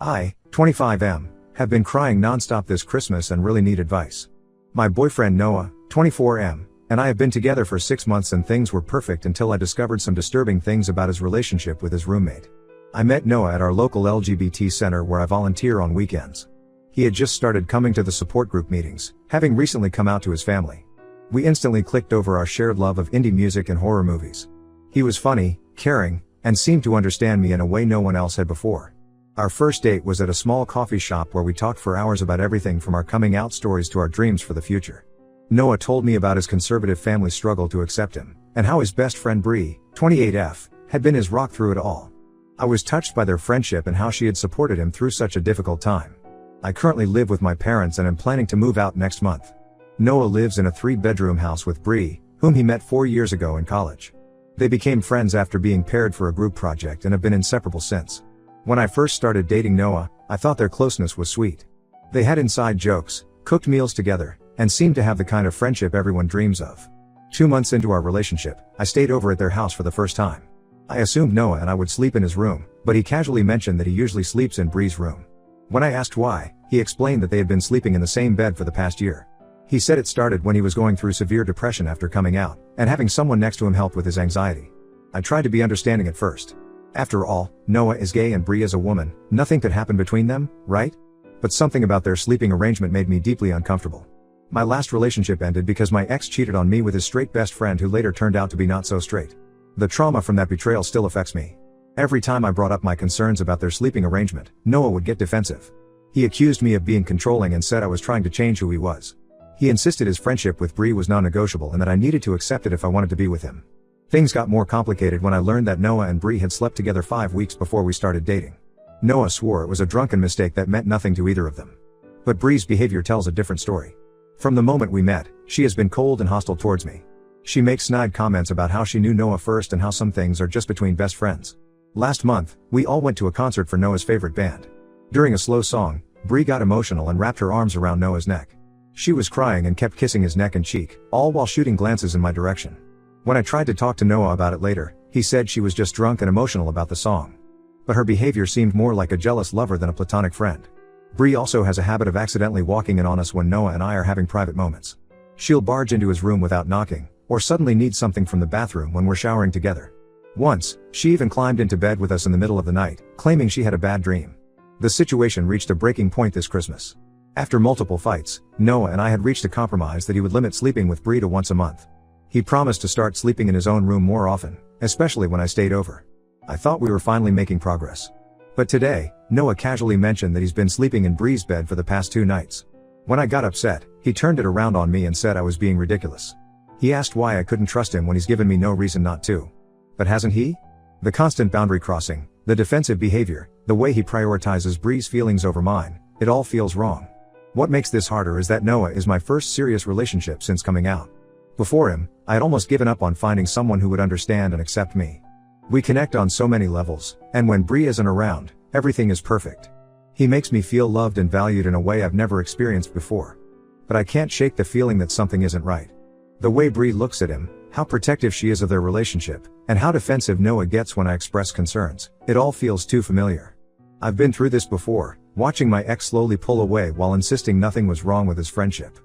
I, 25M, have been crying nonstop this Christmas and really need advice. My boyfriend Noah, 24M, and I have been together for 6 months and things were perfect until I discovered some disturbing things about his relationship with his roommate. I met Noah at our local LGBT center where I volunteer on weekends. He had just started coming to the support group meetings, having recently come out to his family. We instantly clicked over our shared love of indie music and horror movies. He was funny, caring, and seemed to understand me in a way no one else had before. Our first date was at a small coffee shop where we talked for hours about everything from our coming out stories to our dreams for the future. Noah told me about his conservative family struggle to accept him, and how his best friend Bree, 28F, had been his rock through it all. I was touched by their friendship and how she had supported him through such a difficult time. I currently live with my parents and am planning to move out next month. Noah lives in a 3-bedroom house with Bree, whom he met 4 years ago in college. They became friends after being paired for a group project and have been inseparable since. When I first started dating Noah, I thought their closeness was sweet. They had inside jokes, cooked meals together, and seemed to have the kind of friendship everyone dreams of. 2 months into our relationship, I stayed over at their house for the first time. I assumed Noah and I would sleep in his room, but he casually mentioned that he usually sleeps in Bree's room. When I asked why, he explained that they had been sleeping in the same bed for the past year. He said it started when he was going through severe depression after coming out, and having someone next to him helped with his anxiety. I tried to be understanding at first. After all, Noah is gay and Bree is a woman, nothing could happen between them, right? But something about their sleeping arrangement made me deeply uncomfortable. My last relationship ended because my ex cheated on me with his straight best friend who later turned out to be not so straight. The trauma from that betrayal still affects me. Every time I brought up my concerns about their sleeping arrangement, Noah would get defensive. He accused me of being controlling and said I was trying to change who he was. He insisted his friendship with Bree was non-negotiable and that I needed to accept it if I wanted to be with him. Things got more complicated when I learned that Noah and Bree had slept together 5 weeks before we started dating. Noah swore it was a drunken mistake that meant nothing to either of them. But Bree's behavior tells a different story. From the moment we met, she has been cold and hostile towards me. She makes snide comments about how she knew Noah first and how some things are just between best friends. Last month, we all went to a concert for Noah's favorite band. During a slow song, Bree got emotional and wrapped her arms around Noah's neck. She was crying and kept kissing his neck and cheek, all while shooting glances in my direction. When I tried to talk to Noah about it later, he said she was just drunk and emotional about the song. But her behavior seemed more like a jealous lover than a platonic friend. Bree also has a habit of accidentally walking in on us when Noah and I are having private moments. She'll barge into his room without knocking, or suddenly need something from the bathroom when we're showering together. Once, she even climbed into bed with us in the middle of the night, claiming she had a bad dream. The situation reached a breaking point this Christmas. After multiple fights, Noah and I had reached a compromise that he would limit sleeping with Bree to once a month. He promised to start sleeping in his own room more often, especially when I stayed over. I thought we were finally making progress. But today, Noah casually mentioned that he's been sleeping in Bree's bed for the past 2 nights. When I got upset, he turned it around on me and said I was being ridiculous. He asked why I couldn't trust him when he's given me no reason not to. But hasn't he? The constant boundary crossing, the defensive behavior, the way he prioritizes Bree's feelings over mine, it all feels wrong. What makes this harder is that Noah is my first serious relationship since coming out. Before him, I had almost given up on finding someone who would understand and accept me. We connect on so many levels, and when Bree isn't around, everything is perfect. He makes me feel loved and valued in a way I've never experienced before. But I can't shake the feeling that something isn't right. The way Bree looks at him, how protective she is of their relationship, and how defensive Noah gets when I express concerns, it all feels too familiar. I've been through this before, watching my ex slowly pull away while insisting nothing was wrong with his friendship.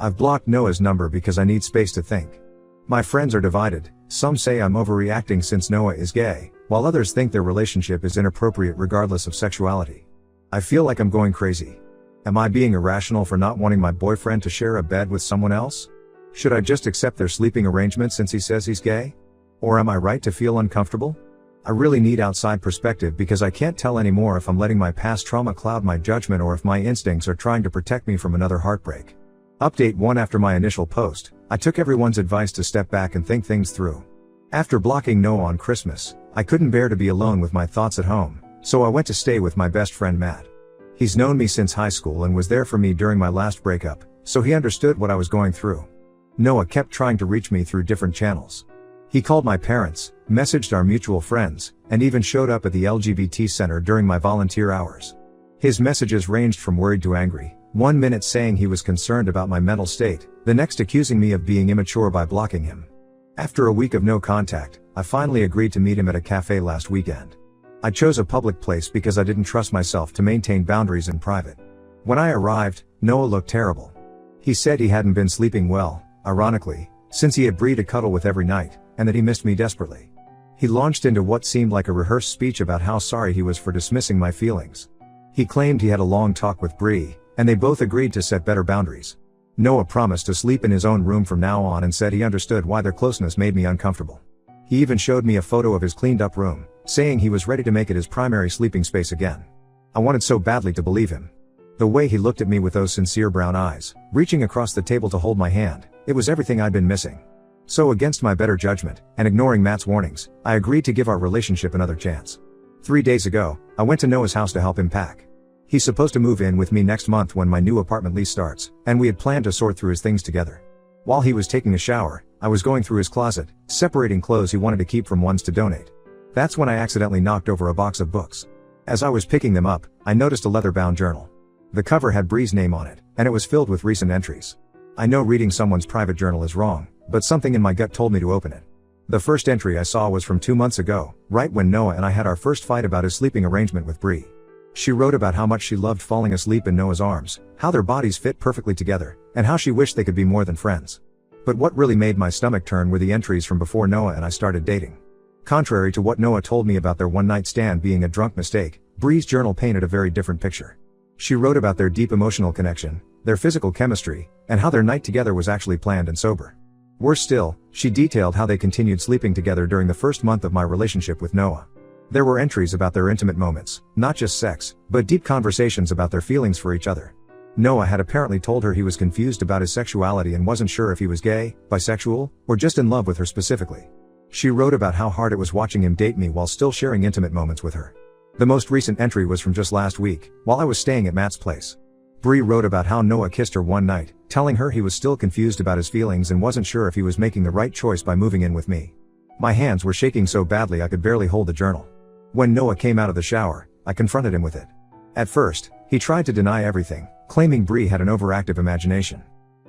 I've blocked Noah's number because I need space to think. My friends are divided, some say I'm overreacting since Noah is gay, while others think their relationship is inappropriate regardless of sexuality. I feel like I'm going crazy. Am I being irrational for not wanting my boyfriend to share a bed with someone else? Should I just accept their sleeping arrangement since he says he's gay? Or am I right to feel uncomfortable? I really need outside perspective because I can't tell anymore if I'm letting my past trauma cloud my judgment or if my instincts are trying to protect me from another heartbreak. Update 1: After my initial post, I took everyone's advice to step back and think things through. After blocking Noah on Christmas, I couldn't bear to be alone with my thoughts at home, so I went to stay with my best friend Matt. He's known me since high school and was there for me during my last breakup, so he understood what I was going through. Noah kept trying to reach me through different channels. He called my parents, messaged our mutual friends, and even showed up at the LGBT center during my volunteer hours. His messages ranged from worried to angry, 1 minute saying he was concerned about my mental state, the next accusing me of being immature by blocking him. After a week of no contact, I finally agreed to meet him at a cafe last weekend. I chose a public place because I didn't trust myself to maintain boundaries in private. When I arrived, Noah looked terrible. He said he hadn't been sleeping well, ironically, since he had Bree to cuddle with every night, and that he missed me desperately. He launched into what seemed like a rehearsed speech about how sorry he was for dismissing my feelings. He claimed he had a long talk with Bree, and they both agreed to set better boundaries. Noah promised to sleep in his own room from now on and said he understood why their closeness made me uncomfortable. He even showed me a photo of his cleaned up room, saying he was ready to make it his primary sleeping space again. I wanted so badly to believe him. The way he looked at me with those sincere brown eyes, reaching across the table to hold my hand, it was everything I'd been missing. So against my better judgment, and ignoring Matt's warnings, I agreed to give our relationship another chance. 3 days ago, I went to Noah's house to help him pack. He's supposed to move in with me next month when my new apartment lease starts, and we had planned to sort through his things together. While he was taking a shower, I was going through his closet, separating clothes he wanted to keep from ones to donate. That's when I accidentally knocked over a box of books. As I was picking them up, I noticed a leather-bound journal. The cover had Bree's name on it, and it was filled with recent entries. I know reading someone's private journal is wrong, but something in my gut told me to open it. The first entry I saw was from 2 months ago, right when Noah and I had our first fight about his sleeping arrangement with Bree. She wrote about how much she loved falling asleep in Noah's arms, how their bodies fit perfectly together, and how she wished they could be more than friends. But what really made my stomach turn were the entries from before Noah and I started dating. Contrary to what Noah told me about their one-night stand being a drunk mistake, Bree's journal painted a very different picture. She wrote about their deep emotional connection, their physical chemistry, and how their night together was actually planned and sober. Worse still, she detailed how they continued sleeping together during the first month of my relationship with Noah. There were entries about their intimate moments, not just sex, but deep conversations about their feelings for each other. Noah had apparently told her he was confused about his sexuality and wasn't sure if he was gay, bisexual, or just in love with her specifically. She wrote about how hard it was watching him date me while still sharing intimate moments with her. The most recent entry was from just last week, while I was staying at Matt's place. Bree wrote about how Noah kissed her one night, telling her he was still confused about his feelings and wasn't sure if he was making the right choice by moving in with me. My hands were shaking so badly I could barely hold the journal. When Noah came out of the shower, I confronted him with it. At first, he tried to deny everything, claiming Bree had an overactive imagination.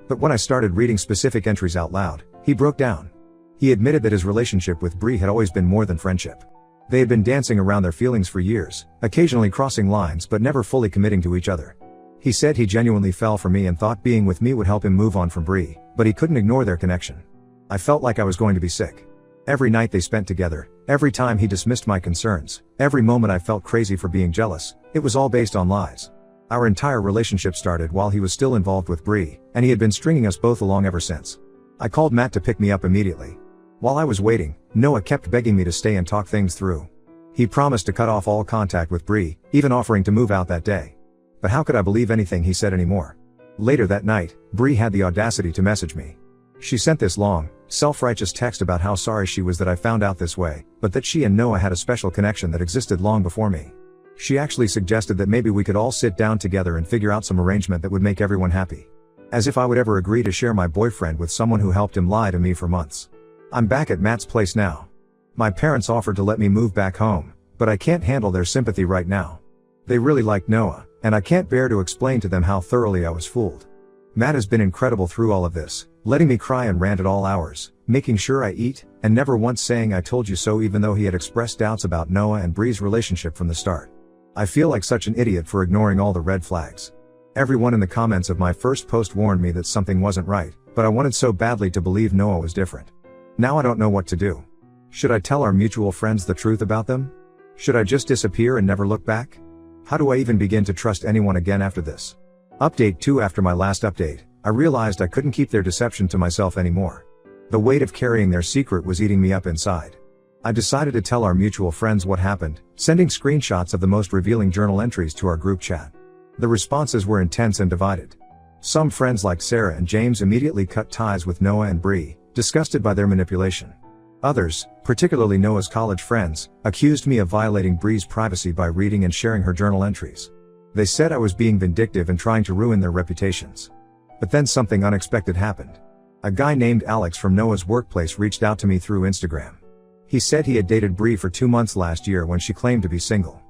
But when I started reading specific entries out loud, he broke down. He admitted that his relationship with Bree had always been more than friendship. They had been dancing around their feelings for years, occasionally crossing lines but never fully committing to each other. He said he genuinely fell for me and thought being with me would help him move on from Bree, but he couldn't ignore their connection. I felt like I was going to be sick. Every night they spent together, every time he dismissed my concerns, every moment I felt crazy for being jealous, it was all based on lies. Our entire relationship started while he was still involved with Bree, and he had been stringing us both along ever since. I called Matt to pick me up immediately. While I was waiting, Noah kept begging me to stay and talk things through. He promised to cut off all contact with Bree, even offering to move out that day. But how could I believe anything he said anymore? Later that night, Bree had the audacity to message me. She sent this long, self-righteous text about how sorry she was that I found out this way, but that she and Noah had a special connection that existed long before me. She actually suggested that maybe we could all sit down together and figure out some arrangement that would make everyone happy. As if I would ever agree to share my boyfriend with someone who helped him lie to me for months. I'm back at Matt's place now. My parents offered to let me move back home, but I can't handle their sympathy right now. They really like Noah, and I can't bear to explain to them how thoroughly I was fooled. Matt has been incredible through all of this, letting me cry and rant at all hours, making sure I eat, and never once saying I told you so even though he had expressed doubts about Noah and Bree's relationship from the start. I feel like such an idiot for ignoring all the red flags. Everyone in the comments of my first post warned me that something wasn't right, but I wanted so badly to believe Noah was different. Now I don't know what to do. Should I tell our mutual friends the truth about them? Should I just disappear and never look back? How do I even begin to trust anyone again after this? Update 2. After my last update, I realized I couldn't keep their deception to myself anymore. The weight of carrying their secret was eating me up inside. I decided to tell our mutual friends what happened, sending screenshots of the most revealing journal entries to our group chat. The responses were intense and divided. Some friends like Sarah and James immediately cut ties with Noah and Bree, disgusted by their manipulation. Others, particularly Noah's college friends, accused me of violating Bree's privacy by reading and sharing her journal entries. They said I was being vindictive and trying to ruin their reputations. But then something unexpected happened. A guy named Alex from Noah's workplace reached out to me through Instagram. He said he had dated Bree for 2 months last year when she claimed to be single.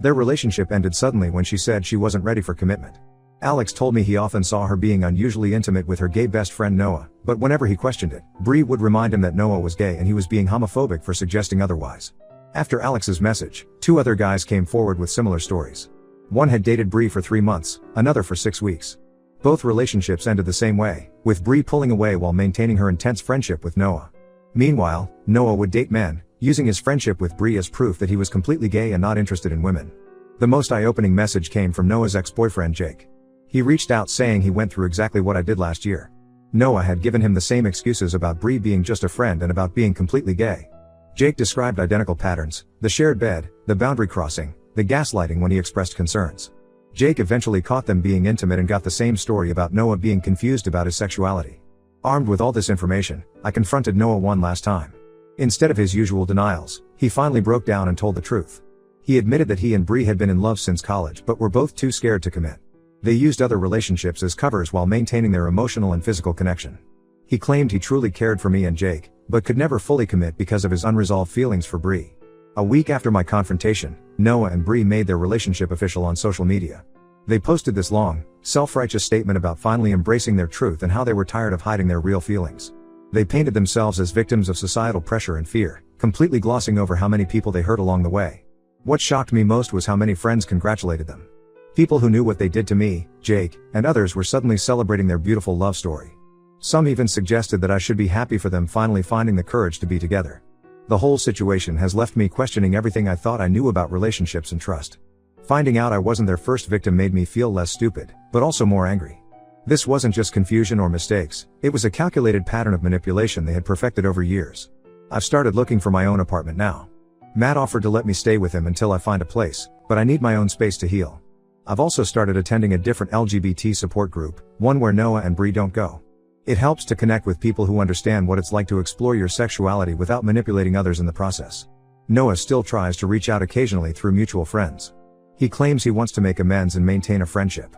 Their relationship ended suddenly when she said she wasn't ready for commitment. Alex told me he often saw her being unusually intimate with her gay best friend Noah, but whenever he questioned it, Bree would remind him that Noah was gay and he was being homophobic for suggesting otherwise. After Alex's message, 2 other guys came forward with similar stories. One had dated Bree for 3 months, another for 6 weeks. Both relationships ended the same way, with Bree pulling away while maintaining her intense friendship with Noah. Meanwhile, Noah would date men, using his friendship with Bree as proof that he was completely gay and not interested in women. The most eye-opening message came from Noah's ex-boyfriend Jake. He reached out saying he went through exactly what I did last year. Noah had given him the same excuses about Bree being just a friend and about being completely gay. Jake described identical patterns: the shared bed, the boundary crossing, the gaslighting when he expressed concerns. Jake eventually caught them being intimate and got the same story about Noah being confused about his sexuality. Armed with all this information, I confronted Noah one last time. Instead of his usual denials, he finally broke down and told the truth. He admitted that he and Bree had been in love since college but were both too scared to commit. They used other relationships as covers while maintaining their emotional and physical connection. He claimed he truly cared for me and Jake, but could never fully commit because of his unresolved feelings for Bree. A week after my confrontation, Noah and Bree made their relationship official on social media. They posted this long, self-righteous statement about finally embracing their truth and how they were tired of hiding their real feelings. They painted themselves as victims of societal pressure and fear, completely glossing over how many people they hurt along the way. What shocked me most was how many friends congratulated them. People who knew what they did to me, Jake, and others were suddenly celebrating their beautiful love story. Some even suggested that I should be happy for them finally finding the courage to be together. The whole situation has left me questioning everything I thought I knew about relationships and trust. Finding out I wasn't their first victim made me feel less stupid, but also more angry. This wasn't just confusion or mistakes, it was a calculated pattern of manipulation they had perfected over years. I've started looking for my own apartment now. Matt offered to let me stay with him until I find a place, but I need my own space to heal. I've also started attending a different LGBT support group, one where Noah and Bree don't go. It helps to connect with people who understand what it's like to explore your sexuality without manipulating others in the process. Noah still tries to reach out occasionally through mutual friends. He claims he wants to make amends and maintain a friendship.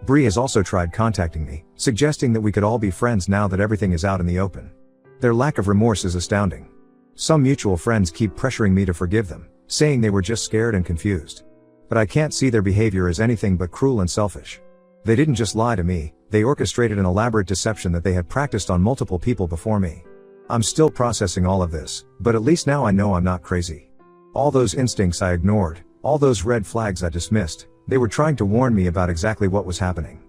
Bree has also tried contacting me, suggesting that we could all be friends now that everything is out in the open. Their lack of remorse is astounding. Some mutual friends keep pressuring me to forgive them, saying they were just scared and confused. But I can't see their behavior as anything but cruel and selfish. They didn't just lie to me, they orchestrated an elaborate deception that they had practiced on multiple people before me. I'm still processing all of this, but at least now I know I'm not crazy. All those instincts I ignored, all those red flags I dismissed, they were trying to warn me about exactly what was happening.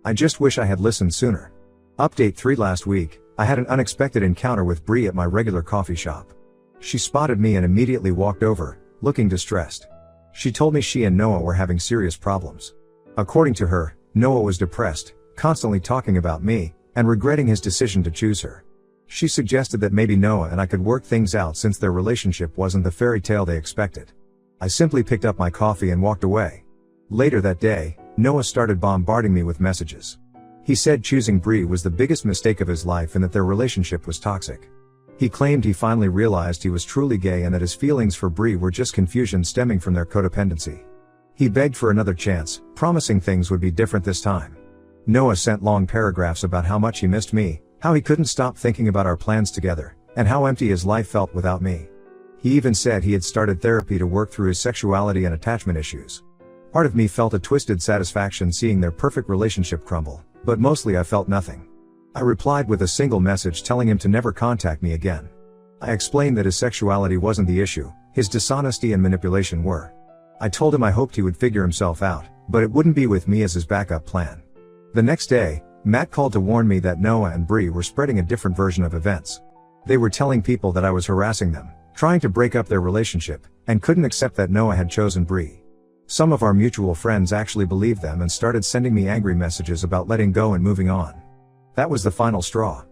I just wish I had listened sooner. Update 3: last week, I had an unexpected encounter with Bree at my regular coffee shop. She spotted me and immediately walked over, looking distressed. She told me she and Noah were having serious problems. According to her, Noah was depressed, constantly talking about me, and regretting his decision to choose her. She suggested that maybe Noah and I could work things out since their relationship wasn't the fairy tale they expected. I simply picked up my coffee and walked away. Later that day, Noah started bombarding me with messages. He said choosing Bree was the biggest mistake of his life and that their relationship was toxic. He claimed he finally realized he was truly gay and that his feelings for Bree were just confusion stemming from their codependency. He begged for another chance, promising things would be different this time. Noah sent long paragraphs about how much he missed me, how he couldn't stop thinking about our plans together, and how empty his life felt without me. He even said he had started therapy to work through his sexuality and attachment issues. Part of me felt a twisted satisfaction seeing their perfect relationship crumble, but mostly I felt nothing. I replied with a single message telling him to never contact me again. I explained that his sexuality wasn't the issue, his dishonesty and manipulation were. I told him I hoped he would figure himself out, but it wouldn't be with me as his backup plan. The next day, Matt called to warn me that Noah and Bree were spreading a different version of events. They were telling people that I was harassing them, trying to break up their relationship, and couldn't accept that Noah had chosen Bree. Some of our mutual friends actually believed them and started sending me angry messages about letting go and moving on. That was the final straw.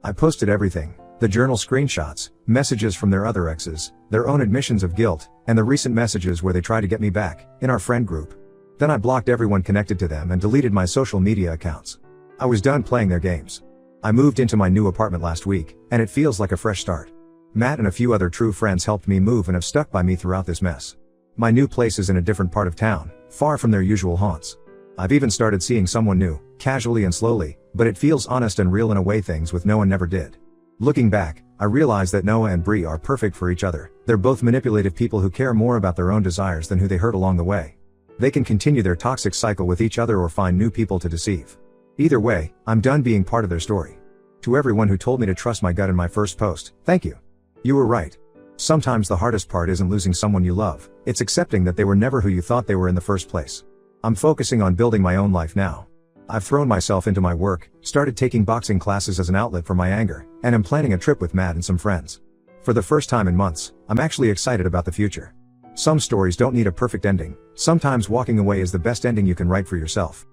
I posted everything: the journal screenshots, messages from their other exes, their own admissions of guilt, and the recent messages where they tried to get me back, in our friend group. Then I blocked everyone connected to them and deleted my social media accounts. I was done playing their games. I moved into my new apartment last week, and it feels like a fresh start. Matt and a few other true friends helped me move and have stuck by me throughout this mess. My new place is in a different part of town, far from their usual haunts. I've even started seeing someone new, casually and slowly, but it feels honest and real in a way things with Noah never did. Looking back, I realize that Noah and Bree are perfect for each other. They're both manipulative people who care more about their own desires than who they hurt along the way. They can continue their toxic cycle with each other or find new people to deceive. Either way, I'm done being part of their story. To everyone who told me to trust my gut in my first post, thank you. You were right. Sometimes the hardest part isn't losing someone you love, it's accepting that they were never who you thought they were in the first place. I'm focusing on building my own life now. I've thrown myself into my work, started taking boxing classes as an outlet for my anger, and am planning a trip with Matt and some friends. For the first time in months, I'm actually excited about the future. Some stories don't need a perfect ending, sometimes walking away is the best ending you can write for yourself.